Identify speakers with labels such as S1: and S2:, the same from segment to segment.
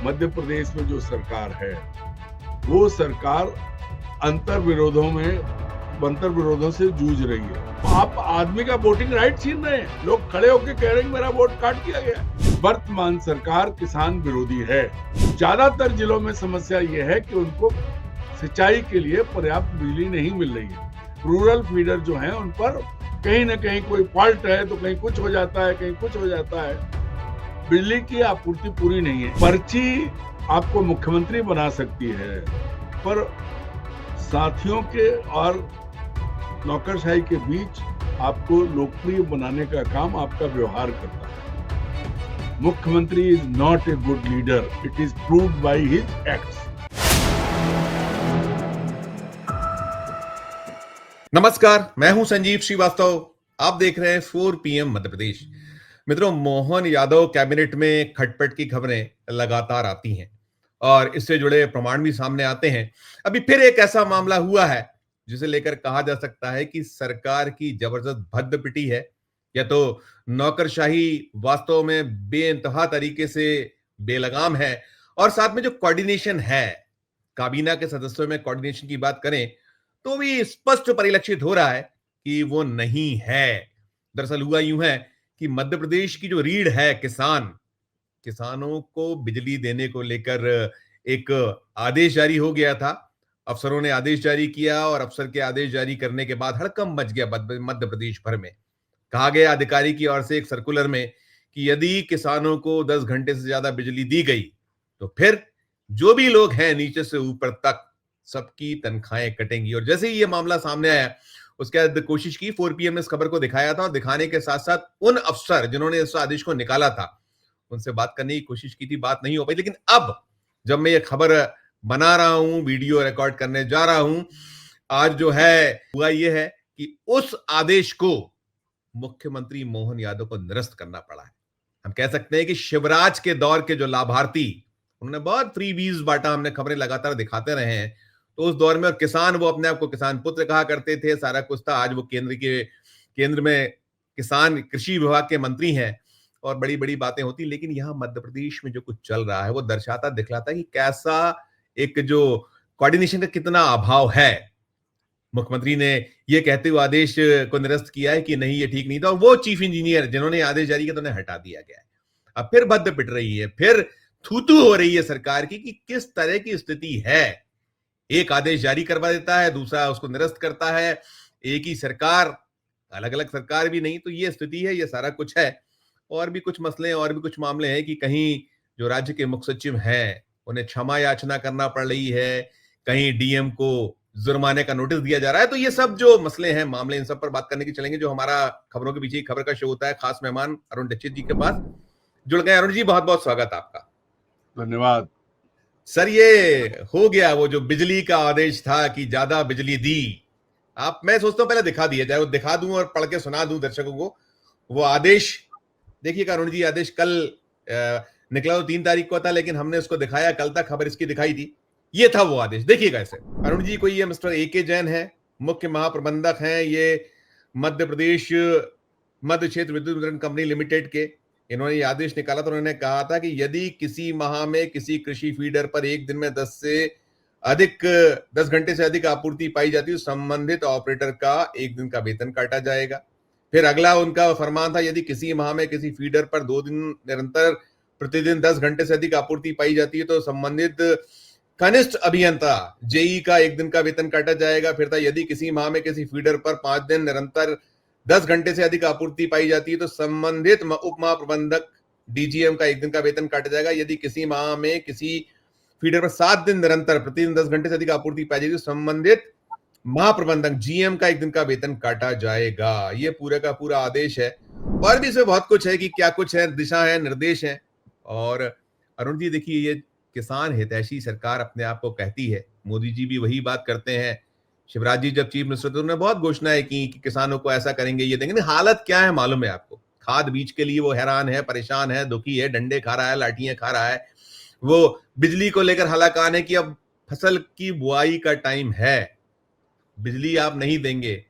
S1: मध्य प्रदेश में जो सरकार है वो सरकार अंतर विरोधों से जूझ रही है। आप आदमी का वोटिंग राइट छीन रहे हैं। लोग खड़े होकर कह रहे हैं मेरा वोट काट दिया गया। वर्तमान सरकार किसान विरोधी है। ज्यादातर जिलों में समस्या ये है कि उनको सिंचाई के लिए पर्याप्त बिजली नहीं मिल रही है। रूरल फीडर जो हैं उन पर कहीं ना कहीं कोई फॉल्ट है तो कहीं कुछ हो जाता है, कहीं कुछ हो जाता है। बिजली की आपूर्ति पूरी नहीं है। पर्ची आपको मुख्यमंत्री बना सकती है, पर साथियों के और नौकरशाही के बीच आपको लोकप्रिय बनाने का काम आपका व्यवहार करता है। मुख्यमंत्री is not a good leader, it is proved by his acts.
S2: नमस्कार, मैं हूं संजीव श्रीवास्तव। आप देख रहे हैं 4 PM मध्य प्रदेश। मित्रों, मोहन यादव कैबिनेट में खटपट की खबरें लगातार आती हैं और इससे जुड़े प्रमाण भी सामने आते हैं। अभी फिर एक ऐसा मामला हुआ है जिसे लेकर कहा जा सकता है कि सरकार की जबरदस्त भद्द पिटी है, या तो नौकरशाही वास्तव में बेइंतहा तरीके से बेलगाम है, और साथ में जो कोऑर्डिनेशन है, काबीना के सदस्यों में कोऑर्डिनेशन की बात करें तो भी स्पष्ट परिलक्षित हो रहा है कि वो नहीं है। दरअसल हुआ यूं है कि मध्य प्रदेश की जो रीढ़ है किसानों को बिजली देने को लेकर एक आदेश जारी हो गया था। अफसरों ने आदेश जारी किया और अफसर के आदेश जारी करने के बाद हड़कंप मच गया मध्य प्रदेश भर में। कहा गया अधिकारी की ओर से एक सर्कुलर में कि यदि किसानों को 10 घंटे से ज्यादा बिजली दी गई तो फिर जो भी लोग हैं नीचे से ऊपर तक सबकी तनख्वाहें कटेंगी। और जैसे ही ये मामला सामने आया उसके बाद कोशिश की, 4 PM ने इस खबर को दिखाया था और दिखाने के साथ साथ उन अफसर जिन्होंने इस आदेश को निकाला था उनसे बात करने की कोशिश की थी, बात नहीं हो पाई। लेकिन अब जब मैं ये खबर बना रहा हूं, वीडियो रिकॉर्ड करने जा रहा हूं, आज जो है हुआ ये है कि उस आदेश को मुख्यमंत्री मोहन यादव को निरस्त करना पड़ा है। हम कह सकते हैं कि शिवराज के दौर के जो लाभार्थी, उन्होंने बहुत फ्रीबीज बांटा, हमने खबरें लगातार दिखाते रहे हैं। तो उस दौर में और किसान, वो अपने आप को किसान पुत्र कहा करते थे, सारा कुछ था। आज वो केंद्र में किसान कृषि विभाग के मंत्री हैं और बड़ी बड़ी बातें होती। लेकिन यहां मध्य प्रदेश में जो कुछ चल रहा है वो दर्शाता दिखलाता है कि कैसा एक जो कोऑर्डिनेशन का कितना अभाव है। मुख्यमंत्री ने यह कहते हुए आदेश को निरस्त किया है कि नहीं, ये ठीक नहीं था, और वो चीफ इंजीनियर जिन्होंने आदेश जारी किया तो उन्हें हटा दिया गया है। अब फिर भद्द पिट रही है, फिर थूथू हो रही है सरकार की कि किस तरह की स्थिति है। एक आदेश जारी करवा देता है, दूसरा उसको निरस्त करता है। एक ही सरकार, अलग अलग सरकार भी नहीं। तो ये स्थिति है, ये सारा कुछ है। और भी कुछ मसले, और भी कुछ मामले हैं कि कहीं जो राज्य के मुख्य सचिव हैं उन्हें क्षमा याचना करना पड़ रही है, कहीं डीएम को जुर्माने का नोटिस दिया जा रहा है। तो ये सब जो मसले हैं, मामले, इन सब पर बात करने की चलेंगे। जो हमारा खबरों के पीछे खबर का शो होता है, खास मेहमान अरुण दीक्षित जी के पास जुड़ गए। अरुण जी, बहुत बहुत स्वागत आपका।
S1: धन्यवाद
S2: सर, ये हो गया वो जो बिजली का आदेश था कि ज्यादा बिजली दी। मैं सोचता हूं पहले दिखा दिया जाए, वो दिखा दूं और पढ़ के सुना दूं दर्शकों को वो आदेश। देखिएगा अरुण जी, आदेश कल निकला तो 3 तारीख को था, लेकिन हमने उसको दिखाया कल तक, खबर इसकी दिखाई थी। ये था वो आदेश, देखिएगा इसे। अरुण जी, कोई ये मिस्टर AK जैन है, मुख्य महाप्रबंधक हैं ये मध्य प्रदेश मध्य क्षेत्र विद्युत वितरण कंपनी लिमिटेड के। इन्होंने ये आदेश निकाला तो उन्होंने कहा था कि यदि किसी माह में किसी कृषि फीडर पर एक दिन में 10 घंटे से अधिक आपूर्ति पाई जाती है तो संबंधित ऑपरेटर का एक दिन का वेतन काटा जाएगा। फिर अगला उनका फरमान था, यदि किसी माह में किसी फीडर पर 2 दिन निरंतर प्रतिदिन 10 घंटे से अधिक आपूर्ति पाई जाती है तो संबंधित कनिष्ठ अभियंता जेई का एक दिन का वेतन काटा जाएगा। फिर था, यदि किसी माह में किसी फीडर पर 5 दिन निरंतर 10 घंटे से अधिक आपूर्ति पाई जाती है तो संबंधित उप महाप्रबंधक DGM का एक दिन का वेतन काटा जाएगा। यदि किसी माह में किसी फीडर पर 7 दिन निरंतर प्रतिदिन 10 घंटे से अधिक आपूर्ति पाई जाएगी तो संबंधित महाप्रबंधक GM का एक दिन का वेतन काटा जाएगा। ये पूरे का पूरा आदेश है। और भी इसमें बहुत कुछ है कि क्या कुछ है, दिशा है, निर्देश है। और अरुण जी, देखिए, ये किसान हितैषी सरकार अपने आप को कहती है। मोदी जी भी वही बात करते हैं। शिवराज जी जब चीफ मिनिस्टर थे उन्होंने बहुत घोषणाएं की कि किसानों को ऐसा करेंगे, ये देंगे। हालत क्या है मालूम है आपको? खाद बीज के लिए वो हैरान है, परेशान है, दुखी है, डंडे खा रहा है, लाठियां खा रहा है। वो बिजली को लेकर हलाकान है कि अब फसल की बुआई का टाइम है, बिजली आप नहीं देंगे।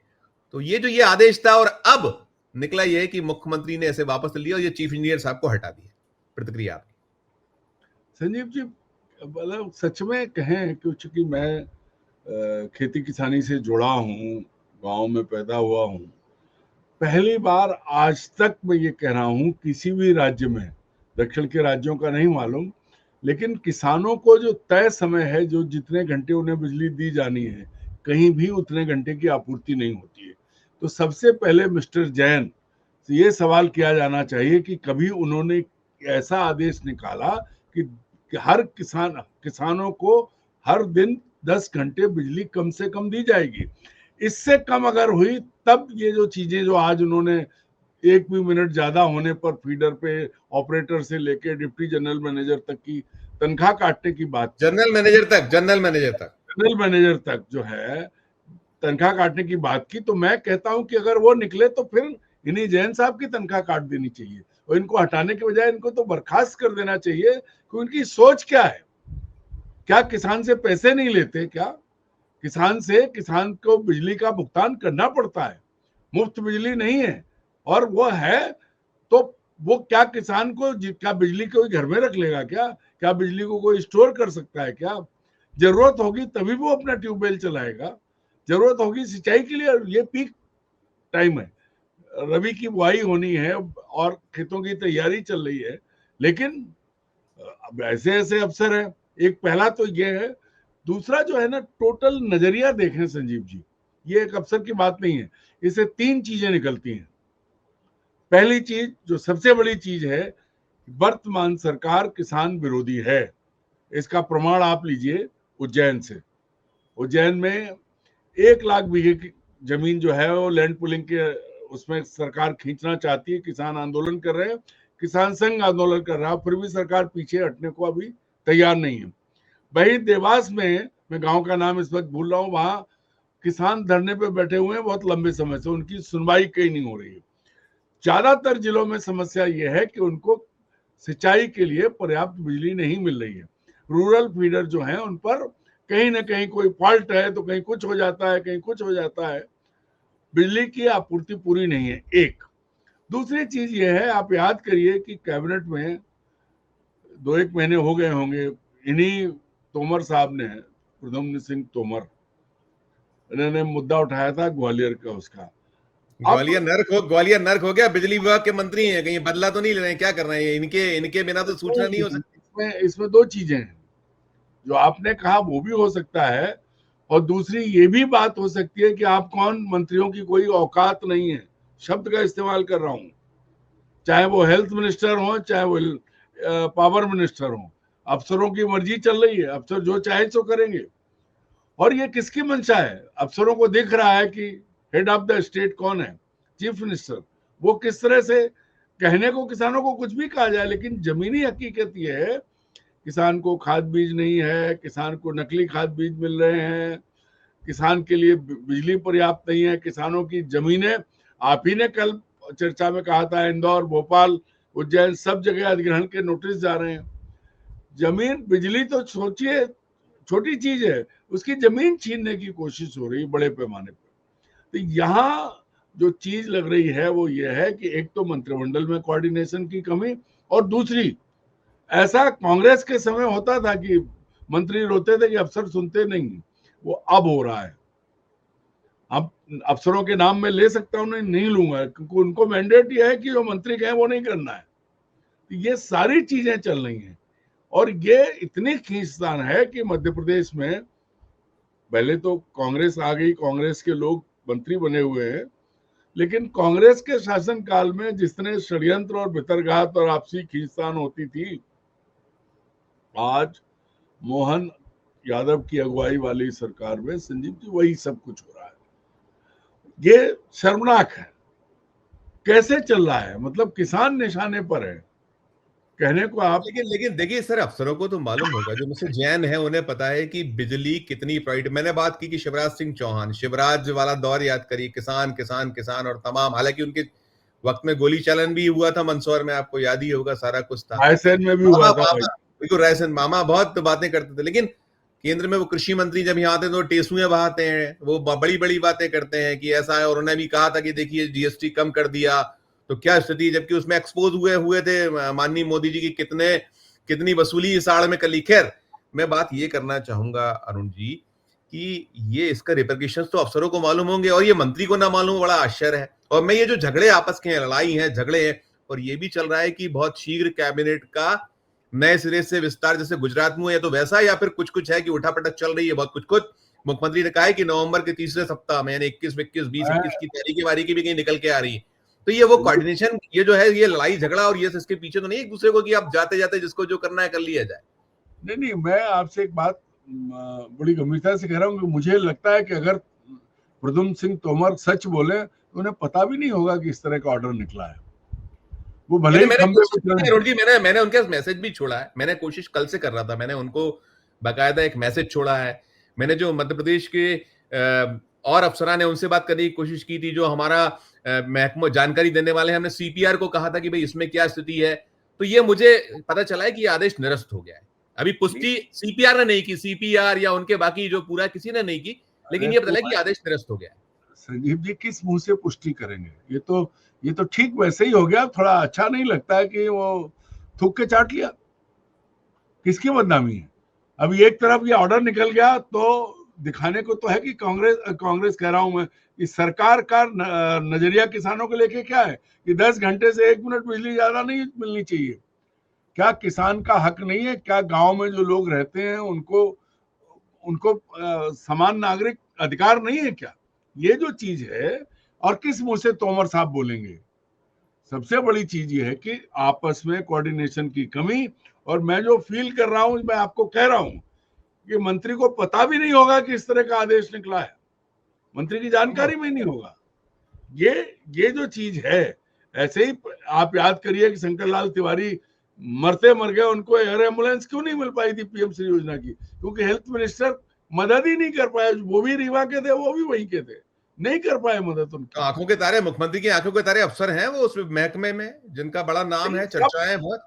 S2: तो ये आदेश था और अब निकला यह है कि मुख्यमंत्री ने ऐसे वापस लिया और ये चीफ इंजीनियर साहब को हटा दिया। प्रतिक्रिया आपकी?
S1: संजीव जी, मतलब सच में कहें कि चूंकि मैं खेती किसानी से जुड़ा हूँ, गांव में पैदा हुआ हूँ, पहली बार आज तक मैं ये कह रहा हूँ किसी भी राज्य में, दक्षिण के राज्यों का नहीं मालूम, लेकिन किसानों को जो तय समय है, जो जितने घंटे उन्हें बिजली दी जानी है, कहीं भी उतने घंटे की आपूर्ति नहीं होती है। तो सबसे पहले मिस्टर जैन से ये सवाल किया जाना चाहिए कि कभी उन्होंने ऐसा आदेश निकाला कि हर किसानों को हर दिन 10 घंटे बिजली कम से कम दी जाएगी। इससे कम अगर हुई तब ये जो चीजें जो आज उन्होंने एक भी मिनट ज्यादा होने पर फीडर पे ऑपरेटर से लेके डिप्टी जनरल मैनेजर तक की तनख्वाह काटने की बात,
S2: जनरल मैनेजर तक
S1: जो है तनख्वाह काटने की बात की, तो मैं कहता हूं कि अगर वो निकले तो फिर इन्हीं जैन साहब की तनख्वाह काट देनी चाहिए और इनको हटाने के बजाय इनको तो बर्खास्त कर देना चाहिए कि उनकी सोच क्या है। क्या किसान से पैसे नहीं लेते? क्या किसान को बिजली का भुगतान करना पड़ता है, मुफ्त बिजली नहीं है, और वो है तो वो क्या किसान को क्या बिजली कोई घर में रख लेगा? क्या बिजली को कोई स्टोर कर सकता है? क्या जरूरत होगी तभी वो अपना ट्यूबवेल चलाएगा, जरूरत होगी सिंचाई के लिए। ये पीक टाइम है, रबी की बुआई होनी है और खेतों की तैयारी चल रही है, लेकिन अब ऐसे ऐसे अफसर है। एक पहला तो ये है, दूसरा जो है ना, टोटल नजरिया देखें संजीव जी, ये एक अफसर की बात नहीं है, इससे 3 चीजें निकलती हैं। पहली चीज, जो सबसे बड़ी चीज है, वर्तमान सरकार किसान विरोधी है। इसका प्रमाण आप लीजिए उज्जैन से। उज्जैन में 1 लाख बीघे की जमीन जो है वो लैंड पुलिंग के उसमें सरकार खींचना चाहती है। किसान आंदोलन कर रहे हैं, किसान संघ आंदोलन कर रहा है, फिर भी सरकार पीछे हटने को अभी तैयार नहीं है। वही देवास में, मैं गांव का नाम इस वक्त भूल रहा हूँ, वहां किसान धरने पे बैठे हुए हैं बहुत लंबे समय से, उनकी सुनवाई कहीं नहीं हो रही है। ज्यादातर जिलों में समस्या यह है कि उनको सिंचाई के लिए पर्याप्त बिजली नहीं मिल रही है। रूरल फीडर जो हैं उन पर कहीं ना कहीं कोई फॉल्ट है, तो कहीं कुछ हो जाता है, कहीं कुछ हो जाता है, बिजली की आपूर्ति पूरी नहीं है। एक दूसरी चीज ये है, आप याद करिए कि कैबिनेट में 2-1 महीने हो गए होंगे, इन्हीं तोमर साहब ने, प्रद्युम्न सिंह तोमर, इन्होंने मुद्दा उठाया था ग्वालियर का। उसका
S2: ग्वालियर नर्क हो गया। बिजली विभाग के मंत्री हैं, कहीं बदला तो नहीं ले रहे हैं? क्या कर रहे हैं? इनके बिना तो सूचना नहीं हो सकती।
S1: इसमें 2 चीजें हैं, जो आपने कहा वो भी हो सकता है, और दूसरी ये भी बात हो सकती है कि आप कौन, मंत्रियों की कोई औकात नहीं है, शब्द का इस्तेमाल कर रहा हूं, चाहे वो हेल्थ मिनिस्टर हो, चाहे वो पावर मिनिस्टर हो, अफसरों की मर्जी चल रही है, अफसर जो चाहे सो करेंगे। और ये किसकी मंशा है? अफसरों को दिख रहा है कि हेड ऑफ द स्टेट कौन है, चीफ मिनिस्टर। वो किस तरह से, कहने को किसानों को कुछ भी कहा जाए, लेकिन जमीनी हकीकत ये है, किसान को खाद बीज नहीं है, किसान को नकली खाद बीज मिल रहे हैं, किसान के लिए बिजली पर्याप्त नहीं है, किसानों की जमीनें, आप ही ने कल चर्चा में कहा था, इंदौर, भोपाल, उज्जैन, सब जगह अधिग्रहण के नोटिस जा रहे हैं। जमीन, बिजली तो सोचिए छोटी चीज है, उसकी जमीन छीनने की कोशिश हो रही है बड़े पैमाने पर। तो यहाँ जो चीज लग रही है वो ये है कि एक तो मंत्रिमंडल में कोऑर्डिनेशन की कमी, और दूसरी, ऐसा कांग्रेस के समय होता था कि मंत्री रोते थे कि अफसर सुनते नहीं, वो अब हो रहा है। अब अफसरों के नाम में ले सकता हूं, नहीं लूंगा, क्योंकि उनको मैंडेट ये है कि जो मंत्री कहें वो नहीं करना है। तो ये सारी चीजें चल रही हैं, और ये इतनी खींचतान है कि मध्य प्रदेश में पहले तो कांग्रेस आ गई, कांग्रेस के लोग मंत्री बने हुए हैं, लेकिन कांग्रेस के शासन काल में जितने षड्यंत्र और भितरघात और आपसी खींचतान होती थी, आज मोहन यादव की अगुवाई वाली सरकार में संजीव जी वही सब कुछ हो रहा है। ये शर्मनाक है, कैसे चल रहा है, मतलब किसान निशाने पर है, कहने को आप।
S2: लेकिन देखिए सर, अफसरों को तो मालूम होगा, जो मुझसे जैन है उन्हें पता है कि बिजली कितनी प्रायोरिटी। मैंने बात की कि शिवराज सिंह चौहान, शिवराज वाला दौर याद करिए, किसान किसान किसान और तमाम, हालांकि उनके वक्त में गोली चालन भी हुआ था मंदसौर में, आपको याद ही होगा, सारा कुछ था,
S1: रायसेन में भी हुआ था।
S2: बिल्कुल, रायसेन मामा बहुत बातें करते थे, लेकिन केंद्र में वो कृषि मंत्री जब यहाँ आते हैं तो टेसुए बहाते हैं, वो बड़ी बड़ी बातें करते हैं कि ऐसा है, और उन्होंने भी कहा था कि देखिए जीएसटी कम कर दिया, तो क्या स्थिति, जबकि उसमें एक्सपोज हुए थे माननीय मोदी जी की कितनी वसूली इस आड़ में कर ली। खैर, मैं बात ये करना चाहूंगा अरुण जी कि ये इसका रिपरकशंस तो अफसरों को मालूम होंगे और ये मंत्री को ना मालूम, बड़ा आश्चर्य है। और मैं ये जो झगड़े आपस के हैं, लड़ाई है, झगड़े हैं, और ये भी चल रहा है कि बहुत शीघ्र कैबिनेट का नए सिरे से विस्तार जैसे गुजरात में हुआ है तो वैसा, या फिर कुछ कुछ है कि उठापटक चल रही है बहुत कुछ कुछ। मुख्यमंत्री ने कहा है कि नवंबर के तीसरे सप्ताह में यानी 21, 21, 20, 21 की तारीख वारी की भी कहीं निकल के आ रही है। तो ये वो कोऑर्डिनेशन, ये जो है, ये लड़ाई झगड़ा और ये इसके पीछे तो नहीं एक दूसरे को कि आप जाते जाते जिसको जो करना है कर लिया जाए।
S1: नहीं नहीं, मैं आपसे एक बात बड़ी गंभीरता से कह रहा हूँ कि मुझे लगता है कि अगर प्रद्युम्न सिंह तोमर सच बोले तो उन्हें पता भी नहीं होगा कि इस तरह का ऑर्डर निकला है। वो भले ही खंबे पे चढ़े।
S2: मैंने उनके मैसेज भी छोड़ा है, मैंने कोशिश कल से कर रहा था, मैंने उनको बाकायदा एक मैसेज छोड़ा है। मैंने जो मध्य प्रदेश के और अफसरान ने उनसे बात करने की कोशिश की थी, जो हमारा महकमा जानकारी देने वाले हैं, हमने सीपीआर को कहा था कि भाई इसमें क्या स्थिति है। तो ये मुझे पता चला है कि आदेश निरस्त हो गया है। अभी पुष्टि सीपीआर ने नहीं की, सीपीआर या उनके बाकी जो पूरा किसी ने नहीं की, लेकिन ये पता कि आदेश निरस्त हो गया है।
S1: संजीव जी किस मुंह से पुष्टि करेंगे? ये तो ठीक वैसे ही हो गया। थोड़ा अच्छा नहीं लगता है कि वो थूक के चाट लिया। किसकी बदनामी है? अभी एक तरफ ये ऑर्डर निकल गया तो दिखाने को तो है कि कांग्रेस कह रहा हूं मैं, इस सरकार का नजरिया किसानों को लेके क्या है कि 10 घंटे से 1 मिनट बिजली ज्यादा नहीं मिलनी चाहिए। क्या किसान का हक नहीं है? क्या गांव में जो लोग रहते हैं उनको समान नागरिक अधिकार नहीं है क्या? ये जो चीज है, और किस मुंह से तोमर साहब बोलेंगे? सबसे बड़ी चीज ये है कि आपस में कोऑर्डिनेशन की कमी। और मैं जो फील कर रहा हूं, मैं आपको कह रहा हूं कि मंत्री को पता भी नहीं होगा कि इस तरह का आदेश निकला है, मंत्री की जानकारी में नहीं होगा। ये जो चीज है, ऐसे ही आप याद करिए कि शंकर लाल तिवारी मरते मर गए, उनको एयर एम्बुलेंस क्यों नहीं मिल पाई थी पीएम श्री योजना की? क्योंकि हेल्थ मिनिस्टर मदद ही नहीं कर पाए। वो भी रीवा के थे, वो भी वहीं के थे, नहीं कर पाए मदद उनकी।
S2: आंखों के तारे, मुख्यमंत्री की आंखों के तारे अफसर हैं वो उस महकमे में, जिनका बड़ा नाम है, चर्चाएं बहुत,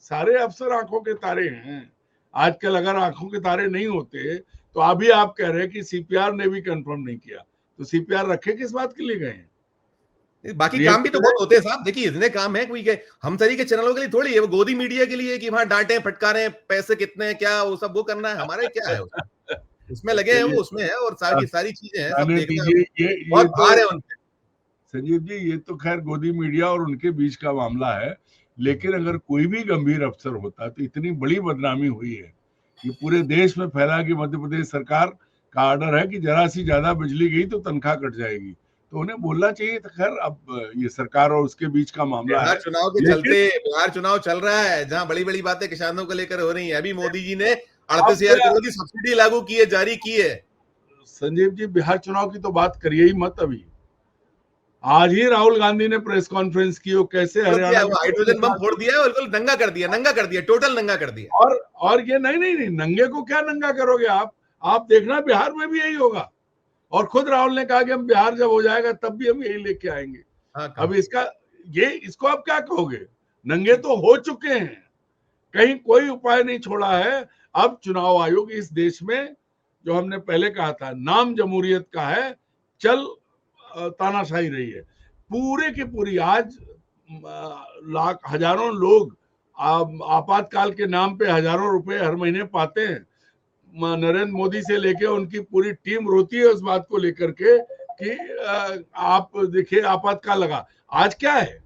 S1: सारे अफसर आंखों के तारे हैं आजकल। अगर आंखों के तारे नहीं होते तो अभी आप कह रहे हैं कि सीपीआर ने भी कंफर्म नहीं किया, तो सीपीआर रखे किस बात के लिए गए हैं?
S2: बाकी काम भी तो बहुत होते हैं साहब। देखिए इतने काम है, कोई हम सभी के चैनलों के लिए थोड़ी है, वो गोदी मीडिया के लिए कि वहां डांटे फटकारे, पैसे कितने हैं, क्या वो सब वो करना है, हमारे क्या है उसमें लगे हैं, वो उसमें है, और सारी चीजें हैं, सब देखना बहुत भार है उनके।
S1: संजीव जी, ये तो खैर गोदी मीडिया और उनके बीच का मामला है, लेकिन अगर कोई भी गंभीर अफसर होता तो इतनी बड़ी बदनामी हुई है, ये पूरे देश में फैला कि मध्य प्रदेश सरकार का ऑर्डर है कि जरा सी ज्यादा बिजली गई तो तनख्वाह कट जाएगी, तो उन्हें बोलना चाहिए था। खैर अब ये सरकार और उसके बीच का मामला है।
S2: चुनाव के चलते बिहार चुनाव चल रहा है, जहां बड़ी बड़ी बातें किसानों को लेकर हो रही है। अभी मोदी जी ने 38,000 करोड़ की सब्सिडी लागू की है, जारी की है।
S1: संजीव जी, बिहार चुनाव की तो बात करिए ही मत। अभी आज ही राहुल गांधी ने प्रेस कॉन्फ्रेंस की, वो कैसे हरियाणा
S2: हाइड्रोजन बम फोड़ दिया, बिल्कुल नंगा कर दिया, टोटल नंगा कर दिया।
S1: और ये नहीं, नंगे को क्या नंगा करोगे आप देखना बिहार में भी यही होगा। और खुद राहुल ने कहा कि हम बिहार जब हो जाएगा तब भी हम यही लेके आएंगे। अब इसको आप क्या कहोगे? नंगे तो हो चुके हैं, कहीं कोई उपाय नहीं छोड़ा है। अब चुनाव आयोग इस देश में, जो हमने पहले कहा था, नाम जमहूरियत का है, चल तानाशाही रही है पूरे की पूरी। आज हजारों लोग आपातकाल के नाम पे हजारों रुपए हर महीने पाते हैं। नरेंद्र मोदी से लेके उनकी पूरी टीम रोती है उस बात को लेकर के कि आप देखिए आपातकाल लगा। आज क्या है,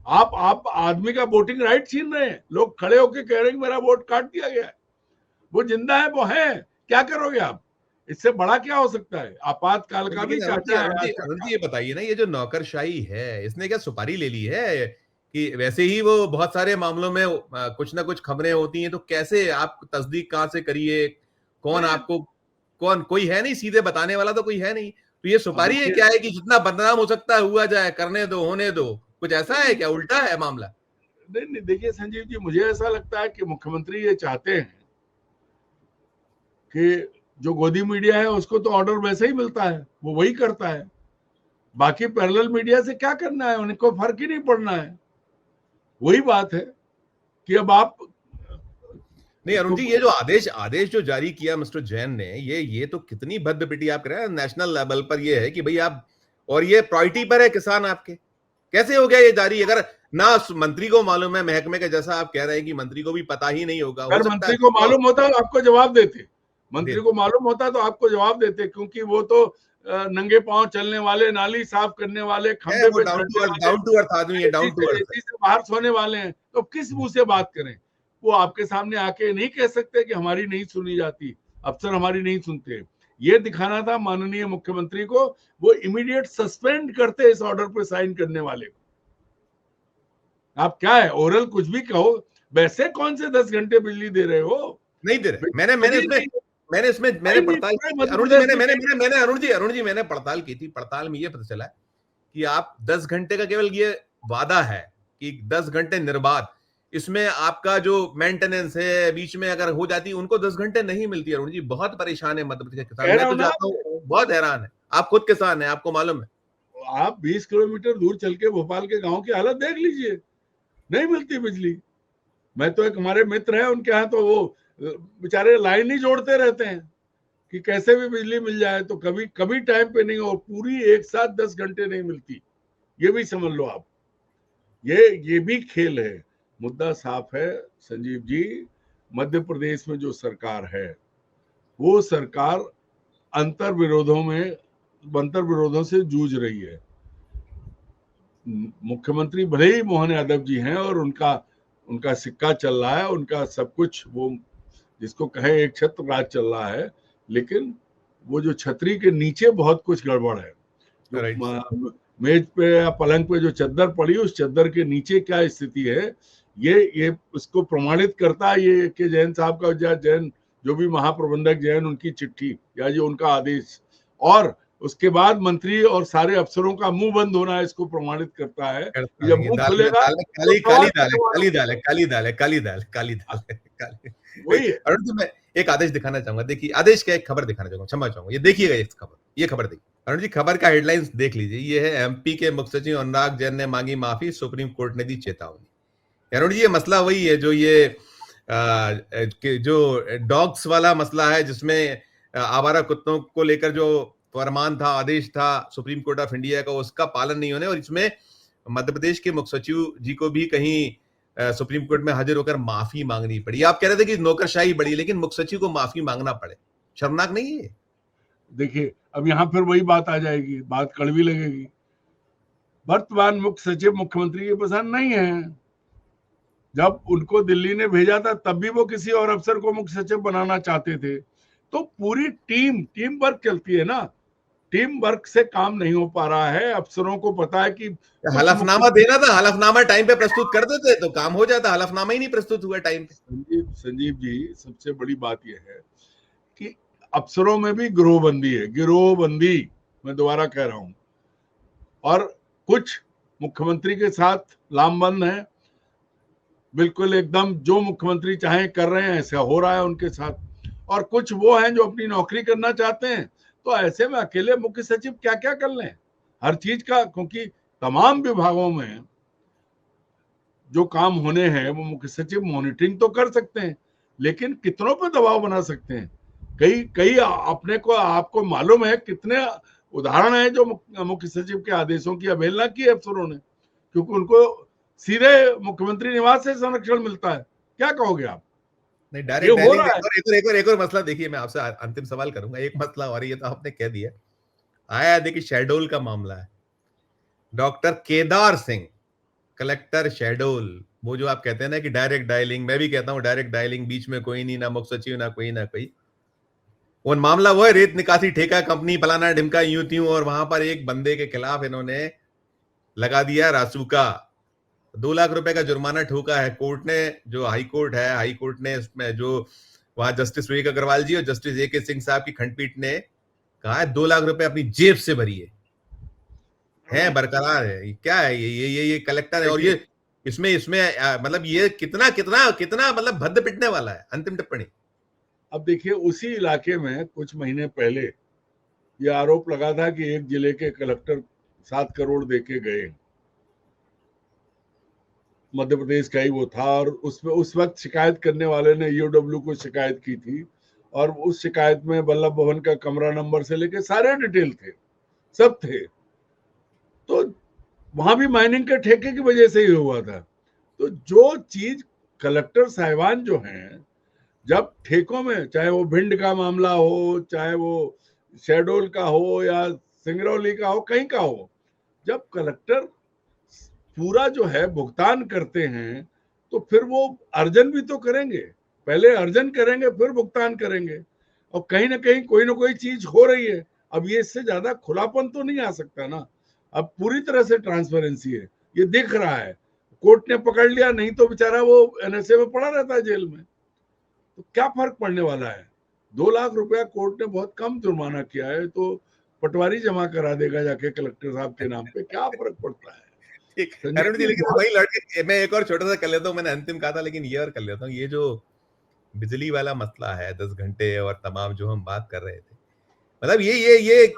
S1: आप आदमी का वोटिंग राइट छीन रहे हैं। लोग खड़े होके कह रहे हैं मेरा वोट काट दिया गया है। वो जिंदा है, वो है, क्या करोगे आप? इससे बड़ा क्या हो सकता है? आपातकाल का भी चाचा है।
S2: ये बताइए ना, ये जो नौकरशाही है, इसने क्या सुपारी ले ली है कि वैसे ही वो बहुत सारे मामलों में कुछ ना कुछ खबरें होती हैं, तो कैसे आप तस्दीक कहां से करिए? कौन कोई है नहीं, सीधे बताने वाला तो कोई है नहीं। तो ये सुपारी है क्या है कि जितना बदनाम हो सकता है हुआ जाए, करने दो, होने दो? कुछ ऐसा है क्या? उल्टा है मामला?
S1: नहीं, देखिए संजीव जी, मुझे ऐसा लगता है कि मुख्यमंत्री ये चाहते हैं कि जो गोदी मीडिया है उसको तो ऑर्डर वैसे ही मिलता है, वो वही करता है। बाकी पैरेलल मीडिया से क्या करना है, उनको फर्क ही नहीं पड़ना है। वही बात है कि अब आप
S2: नहीं अरुण जी, ये जो आदेश जो जारी किया मिस्टर जैन ने, ये तो कितनी भद्द पिटी आप कर रहे हैं। नेशनल लेवल पर ये है कि भाई आप, और ये प्रायोरिटी पर है किसान आपके, कैसे हो गया ये जारी? अगर ना मंत्री को मालूम है महकमे के, जैसा आप कह रहे हैं कि मंत्री को भी पता ही नहीं होगा। हो
S1: अगर
S2: सकता है
S1: मंत्री को मालूम होता तो आपको जवाब देते, मंत्री
S2: दे
S1: को मालूम होता तो आपको जवाब देते, क्योंकि वो तो नंगे पांव चलने वाले, नाली साफ करने वाले,
S2: है,
S1: खंबे
S2: वो
S1: पे चढ़ने वाले,
S2: डाउन टू अर्थ आदमी है, डाउन टू अर्थ है।
S1: एसी से बाहर सोने वाले हैं, तो किस मुंह से बात करें? वो आपके सामने आके नहीं कह सकते कि हमारी नहीं सुनी जाती, अफसर हमारी नहीं सुनते। ये दिखाना था माननीय मुख्यमंत्री को, वो इमीडिएट सस्पेंड करते इस ऑर्डर पे साइन करने वाले को। आप क्या है, ओरल कुछ भी कहो, वैसे कौन से 10 घंटे बिजली दे रहे हो?
S2: नहीं दे रहे। मैंने पड़ताल की
S1: मध्य
S2: अरुण जी,
S1: प्रदेश में
S2: मैंने अरुण जी मैंने पड़ताल की थी। पड़ताल में ये पता चला कि आप 10 घंटे का केवल ये वादा है कि 10 घंटे निर्बाध, इसमें आपका जो मेंटेनेंस है बीच में अगर हो जाती, उनको 10 घंटे नहीं मिलती। अरुण जी बहुत परेशान है मध्य प्रदेश के किसान,
S1: कह
S2: मैं
S1: रहा
S2: तो
S1: हूं ना,
S2: जाता हूँ बहुत हैरान है। आप खुद किसान है, आपको मालूम है।
S1: आप 20 किलोमीटर दूर चल के भोपाल के गांव की हालत देख लीजिए, नहीं मिलती बिजली। मैं तो, एक हमारे मित्र हैं उनके यहाँ, तो वो बेचारे लाइन ही जोड़ते रहते हैं कि कैसे भी बिजली मिल जाए, तो कभी कभी टाइम पे नहीं, और पूरी एक साथ 10 घंटे नहीं मिलती। ये भी समझ लो आप, ये भी खेल है। मुद्दा साफ है संजीव जी, मध्य प्रदेश में जो सरकार है, वो सरकार अंतर विरोधों से जूझ रही है। मुख्यमंत्री भले ही मोहन यादव जी हैं, और उनका सिक्का चल रहा है, उनका सब कुछ, वो जिसको कहे एक छत्र राज चल रहा है, लेकिन वो जो छतरी के नीचे बहुत कुछ गड़बड़ है। जो मेज पे या पलंग पे जो चद्दर पड़ी, उस चद्दर के नीचे क्या स्थिति है, ये उसको प्रमाणित करता है ये कि जैन साहब का, जैन जो भी महाप्रबंधक जैन, उनकी चिट्ठी या जो उनका आदेश, और उसके बाद मंत्री और सारे अफसरों का मुंह बंद होना इसको प्रमाणित करता है। जब मुंह
S2: दाल में
S1: खुलेगा
S2: दाल में
S1: तो
S2: काली
S1: सवाल
S2: दाल है, काली दाल है,
S1: सवाल
S2: काली दाल है, काली दाल, काली दाल है, काली।
S1: वही है।
S2: अरुण जी, मैं एक आदेश दिखाना चाहूंगा। देखिए, आदेश क्या, एक खबर दिखाना चाहूंगा, क्षमा चाहूंगा। ये देखिएगा, ये खबर, ये खबर देखिए अरुण जी, खबर का हेडलाइंस देख लीजिए। ये है, एमपी के मुख्य सचिव अनुराग जैन ने मांगी माफी, सुप्रीम कोर्ट ने दी चेतावनी। अरुण जी, ये मसला वही है जो ये जो डॉग्स वाला मसला है, जिसमें आवारा कुत्तों को लेकर जो फरमान था, आदेश था सुप्रीम कोर्ट ऑफ इंडिया का, उसका पालन नहीं होने, और इसमें मध्य प्रदेश के मुख्य सचिव जी को भी कहीं सुप्रीम कोर्ट में हाजिर होकर माफी मांगनी पड़ी। आप कह रहे थे कि नौकरशाही बढ़ी, लेकिन मुख्य सचिव को माफी मांगना पड़े, शर्मनाक नहीं है?
S1: देखिए, अब यहाँ फिर वही बात आ जाएगी, बात कड़वी लगेगी। वर्तमान मुख्य सचिव मुख्यमंत्री के पसंद नहीं है। जब उनको दिल्ली ने भेजा था, तब भी वो किसी और अफसर को मुख्य सचिव बनाना चाहते थे। तो पूरी टीम वर्क चलती है ना, टीम वर्क से काम नहीं हो पा रहा है। अफसरों को पता है कि
S2: हलफनामा देना था, हलफनामा टाइम पे प्रस्तुत कर देते तो काम हो जाता। हलफनामा ही नहीं प्रस्तुत हुआ टाइम पे।
S1: संजीव जी, सबसे बड़ी बात यह है कि अफसरों में भी गिरोहबंदी है, गिरोहबंदी, मैं दोबारा कह रहा हूं। और कुछ मुख्यमंत्री के साथ लामबंद है, बिल्कुल एकदम जो मुख्यमंत्री चाहे कर रहे हैं, ऐसा हो रहा है उनके साथ। और कुछ वो हैं जो अपनी नौकरी करना चाहते हैं, तो ऐसे में अकेले मुख्य सचिव क्या क्या कर लें हर चीज का, क्योंकि तमाम विभागों में जो काम होने हैं वो मुख्य सचिव मॉनिटरिंग तो कर सकते हैं, लेकिन कितनों पे दबाव बना सकते हैं? कई कई अपने को, आपको मालूम है कितने उदाहरण हैं जो मुख्य सचिव के आदेशों की अवहेलना की अफसरों ने, क्योंकि उनको सीधे मुख्यमंत्री निवास से संरक्षण मिलता है। क्या कहोगे आप?
S2: नहीं,
S1: ये
S2: डायरेक्ट
S1: हो
S2: डायलिंग
S1: रहा है।
S2: एक और मसला देखिए, मैं आपसे अंतिम सवाल करूंगा। एक मसला और, ये तो आपने कह दिया, आया देखिए, शहडोल का मामला है। डॉक्टर केदार सिंह, कलेक्टर शहडोल, वो जो आप कहते हैं ना कि डायरेक्ट डायलिंग, मैं भी कहता हूं डायरेक्ट डायलिंग, बीच में कोई नहीं, ना मुख्य सचिव, ना कोई। वो मामला वो है, रेत निकासी ठेका कंपनी फलाना ढिमका यूं त्यों, और वहां पर एक बंदे के खिलाफ इन्होंने लगा दिया रासुका। 2 लाख रुपए का जुर्माना ठोका है कोर्ट ने, जो हाई कोर्ट ने इसमें जो वहां जस्टिस विवेक अग्रवाल जी और जस्टिस ए.के. सिंह साहब की खंडपीठ ने कहा है 2 लाख रुपए अपनी जेब से भरिए, है बरकरार है। ये क्या है? ये कलेक्टर है, और ये इसमें मतलब ये कितना कितना कितना मतलब भद्द पिटने वाला है। अंतिम टिप्पणी।
S1: अब देखिए, उसी इलाके में कुछ महीने पहले ये आरोप लगा था कि एक जिले के कलेक्टर 7 करोड़ देके गए, मध्य प्रदेश का ही वो था, और उसमें उस वक्त शिकायत करने वाले ने ईओडब्ल्यू को शिकायत की थी, और उस शिकायत में वल्लभ भवन का कमरा नंबर से लेके सारे डिटेल थे, सब थे। तो वहां भी माइनिंग के ठेके की वजह से ही हुआ था। तो जो चीज कलेक्टर साहिबान जो हैं, जब ठेकों में, चाहे वो भिंड का मामला हो, चाहे वो शहडोल का हो या सिंगरौली का हो, कहीं का हो, जब कलेक्टर पूरा जो है भुगतान करते हैं तो फिर वो अर्जन भी तो करेंगे। पहले अर्जन करेंगे फिर भुगतान करेंगे। और कहीं ना कहीं कोई ना कोई चीज हो रही है। अब ये इससे ज्यादा खुलापन तो नहीं आ सकता ना। अब पूरी तरह से ट्रांसपेरेंसी है, ये दिख रहा है। कोर्ट ने पकड़ लिया, नहीं तो बेचारा वो एनएसए में पड़ा रहता है जेल में। तो क्या फर्क पड़ने वाला है? 2 लाख रुपया कोर्ट ने बहुत कम जुर्माना किया है, तो पटवारी जमा करा देगा जाके कलेक्टर साहब के नाम पे, क्या फर्क पड़ता है?
S2: ठीक
S1: संजय
S2: अरुण जी,
S1: जी
S2: लेकिन
S1: बहुत
S2: वही लड़के मैं एक और छोटा सा कर लेता हूँ, मैंने अंतिम कहा था लेकिन ये और कर लेता हूँ। ये जो बिजली वाला मसला है 10 घंटे और तमाम जो हम बात कर रहे थे, मतलब ये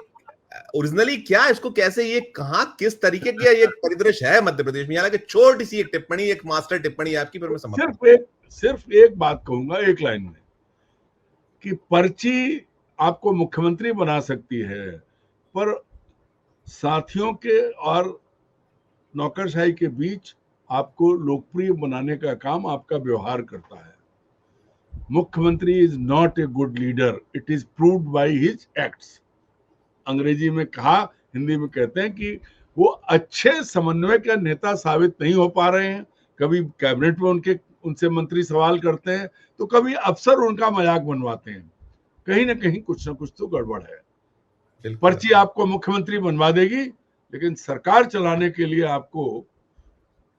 S2: ओरिजिनली क्या, इसको कैसे, ये कहाँ किस तरीके की ये परिदृश्य है मध्य प्रदेश में? हालांकि छोटी सी एक टिप्पणी, एक मास्टर टिप्पणी आपकी, फिर मैं समझता
S1: सिर्फ एक बात कहूंगा एक लाइन में, कि पर्ची आपको मुख्यमंत्री बना सकती है, पर साथियों के और नौकरशाही के बीच आपको लोकप्रिय बनाने का काम आपका व्यवहार करता है। मुख्यमंत्री is not a good leader, it is proved by his acts. अंग्रेजी में कहा, हिंदी में कहते हैं कि वो अच्छे समन्वय का नेता साबित नहीं हो पा रहे हैं। कभी कैबिनेट में उनसे मंत्री सवाल करते हैं, तो कभी अफसर उनका मजाक बनवाते हैं। कहीं ना कहीं कुछ ना कुछ तो गड़बड़ है। पर्ची आपको मुख्यमंत्री बनवा देगी, लेकिन सरकार चलाने के लिए आपको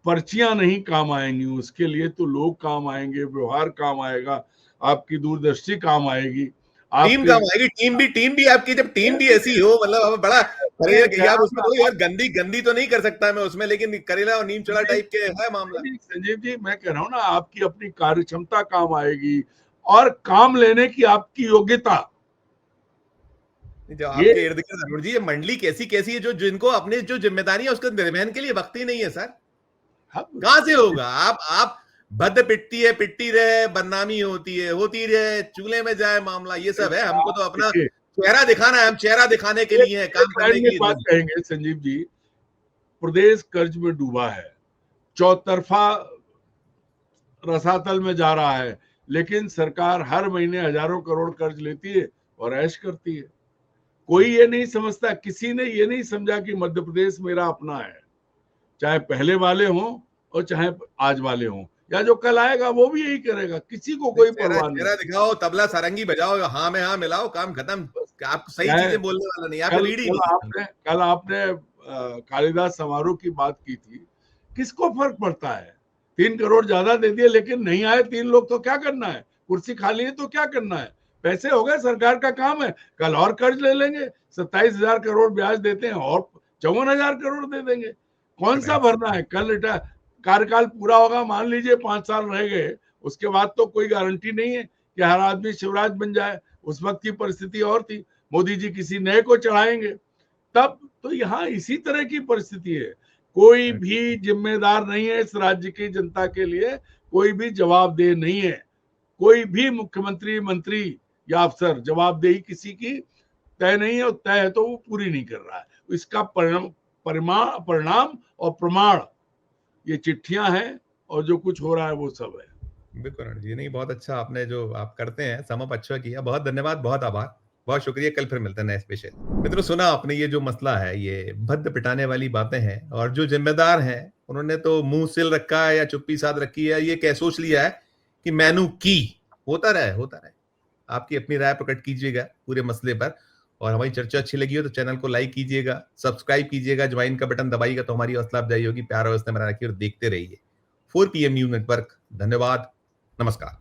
S1: पर्चियां नहीं काम आएंगी। उसके लिए तो लोग काम आएंगे, व्यवहार काम आएगा, आपकी दूरदृष्टि काम आएगी,
S2: टीम काम आएगी। टीम भी आपकी, जब टीम भी ऐसी हो, मतलब बड़ा करेला, आप उसमें तो यार गंदी तो नहीं कर सकता मैं उसमें, लेकिन करेला और नीम चढ़ा टाइप के है मामला।
S1: संजीव जी, मैं कह रहा हूं ना, आपकी अपनी कार्य क्षमता काम आएगी और काम लेने की आपकी योग्यता।
S2: जो आपके इर्द गिर्द अरुण जी ये मंडली कैसी कैसी है, जो जिनको अपने जो जिम्मेदारी है उसका निर्वहन के लिए वक्त ही नहीं है सर। कहां से होगा? आप भद्द पिट्टी रहे, बदनामी होती रहे, चूल्हे में जाए मामला, ये सब है। हमको तो अपना चेहरा दिखाना है, हम चेहरा दिखाने के लिए, काम करने के लिए।
S1: बात कहेंगे संजीव जी, प्रदेश कर्ज में डूबा है, चौतरफा रसातल में जा रहा है, लेकिन सरकार हर महीने हजारों करोड़ कर्ज लेती है और ऐश करती है। कोई ये नहीं समझता, किसी ने ये नहीं समझा कि मध्य प्रदेश मेरा अपना है, चाहे पहले वाले हों और चाहे आज वाले हों, या जो कल आएगा वो भी यही करेगा। किसी को कोई परवाह नहीं।
S2: चेहरा दिखाओ, तबला सारंगी बजाओ, हाँ में हाँ मिलाओ, काम खत्म। आप सही चीजें बोलने वाला नहीं, आप लीड ही नहीं।
S1: कल आपने कालिदास समारोह की बात की थी, किसको फर्क पड़ता है? 3 करोड़ ज्यादा दे दिए, लेकिन नहीं आए 3 लोग तो क्या करना है? कुर्सी खाली है तो क्या करना है? पैसे हो गए, सरकार का काम है। कल और कर्ज ले लेंगे, 27,000 करोड़ ब्याज देते हैं और 54,000 करोड़ दे देंगे। कौन सा भरना है? कल कार्यकाल पूरा होगा, मान लीजिए 5 साल रह गए, उसके बाद तो कोई गारंटी नहीं है कि हर आदमी शिवराज बन जाए। उस वक्त की परिस्थिति और थी, मोदी जी किसी नए को चढ़ाएंगे तब। तो यहाँ इसी तरह की परिस्थिति है। कोई भी जिम्मेदार नहीं है इस राज्य की जनता के लिए, कोई भी जवाबदेह नहीं है। कोई भी मुख्यमंत्री, मंत्री या अफसर जवाबदेही किसी की तय नहीं है, और तय है तो वो पूरी नहीं कर रहा है। इसका परिणाम और प्रमाण ये चिट्ठियां हैं, और जो कुछ हो रहा है वो सब है।
S2: बिल्कुल जी, नहीं बहुत अच्छा आपने जो आप करते हैं समअप अच्छा किया, बहुत धन्यवाद, बहुत आभार, बहुत शुक्रिया। कल फिर मिलते हैं नए स्पेशल। मित्रों, सुना आपने ये जो मसला है, ये भद्द पिटाने वाली बातें हैं, और जो जिम्मेदार हैं उन्होंने तो मुंह सिल रखा है या चुप्पी साध रखी है, ये क्या सोच लिया है कि मैनू की होता रहे। आपकी अपनी राय प्रकट कीजिएगा पूरे मसले पर, और हमारी चर्चा अच्छी लगी हो तो चैनल को लाइक कीजिएगा, सब्सक्राइब कीजिएगा, ज्वाइन का बटन दबाइएगा तो हमारी हौसला अफजाई होगी। प्यार और स्नेह बना रखिए और देखते रहिए 4 PM न्यूज नेटवर्क। धन्यवाद, नमस्कार।